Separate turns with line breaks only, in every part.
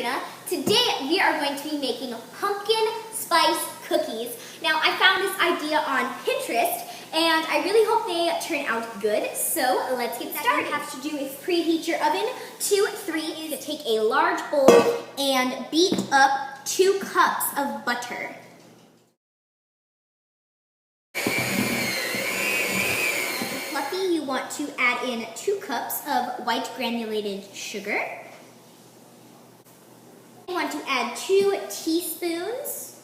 Sabrina. Today we are going to be making pumpkin spice cookies. Now I found this idea on Pinterest and I really hope they turn out good. So let's get started. What you have to do is preheat your oven to 3. Take a large bowl and beat up 2 cups of butter. Fluffy, you want to add in 2 cups of white granulated sugar. You want to add 2 teaspoons,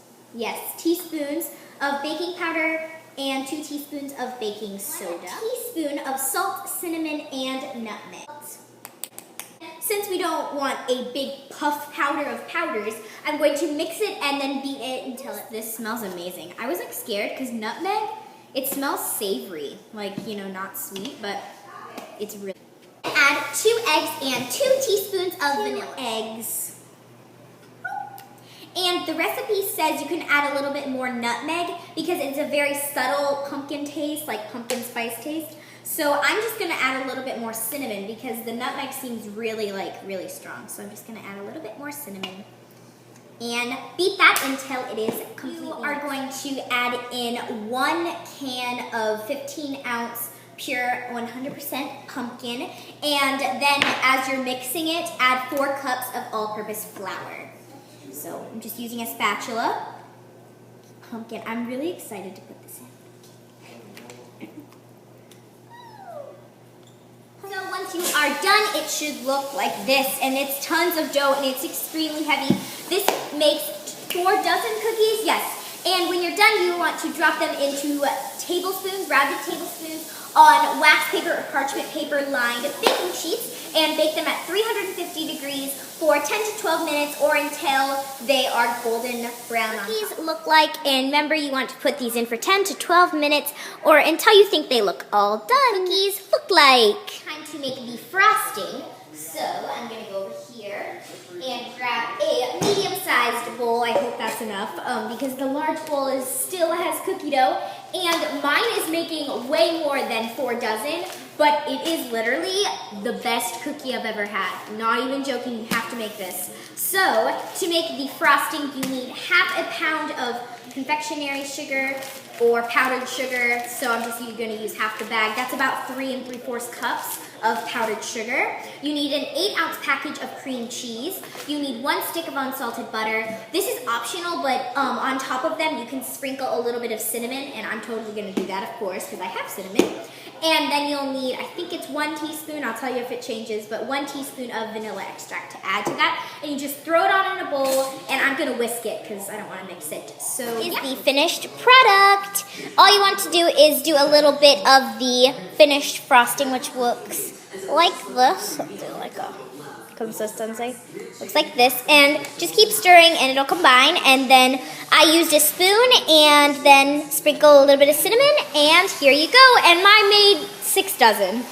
teaspoons of baking powder and 2 teaspoons of baking soda. 1 teaspoon of salt, cinnamon, and nutmeg. Since we don't want a big puff powder of powders, I'm going to mix it and then beat it until this smells amazing. I was like scared because nutmeg, it smells savory, like, you know, not sweet, but it's really. Add 2 eggs and 2 teaspoons of vanilla eggs. And the recipe says you can add a little bit more nutmeg because it's a very subtle pumpkin taste, like pumpkin spice taste. So I'm just gonna add a little bit more cinnamon because the nutmeg seems really strong. So I'm just gonna add a little bit more cinnamon. And beat that until it is completely. You are going to add in 1 can of 15-ounce pure 100% pumpkin. And then as you're mixing it, add 4 cups of all-purpose flour. So I'm just using a spatula. Pumpkin, I'm really excited to put this in. So once you are done, it should look like this, and it's tons of dough, and it's extremely heavy. This makes 4 dozen cookies, yes. And when you're done, you want to drop them into tablespoons, rounded tablespoons, on wax paper or parchment paper lined baking sheets, and bake them at 350 degrees for 10 to 12 minutes or until they are golden brown. These look like, and remember you want to put these in for 10 to 12 minutes or until you think they look all done. Cookies look like. Time to make the frosting. So I'm gonna go over here and grab a medium-sized bowl. I hope that's enough because the large bowl still has cookie dough, and mine is making way more than 4 dozen, but it is literally the best cookie I've ever had. Not even joking, you have to make this. So to make the frosting, you need ½ pound of confectionery sugar or powdered sugar. So I'm just going to use half the bag. That's about 3 3/4 cups of powdered sugar. You need an 8-ounce package of cream cheese. You need 1 stick of unsalted butter. This is optional, but on top of them you can sprinkle a little bit of cinnamon, and I'm totally going to do that, of course, because I have cinnamon. And then you'll need, I think it's 1 teaspoon, I'll tell you if it changes, but 1 teaspoon of vanilla extract to add to that. And you just throw it on in a bowl, and I'm going to whisk it because I don't want to mix it. So here's the finished product. All you want to do is do a little bit of the finished frosting, which looks like this. I'll do like a consistency. Looks like this. And just keep stirring and it'll combine. And then I used a spoon and then sprinkle a little bit of cinnamon. And here you go. And mine made 6 dozen.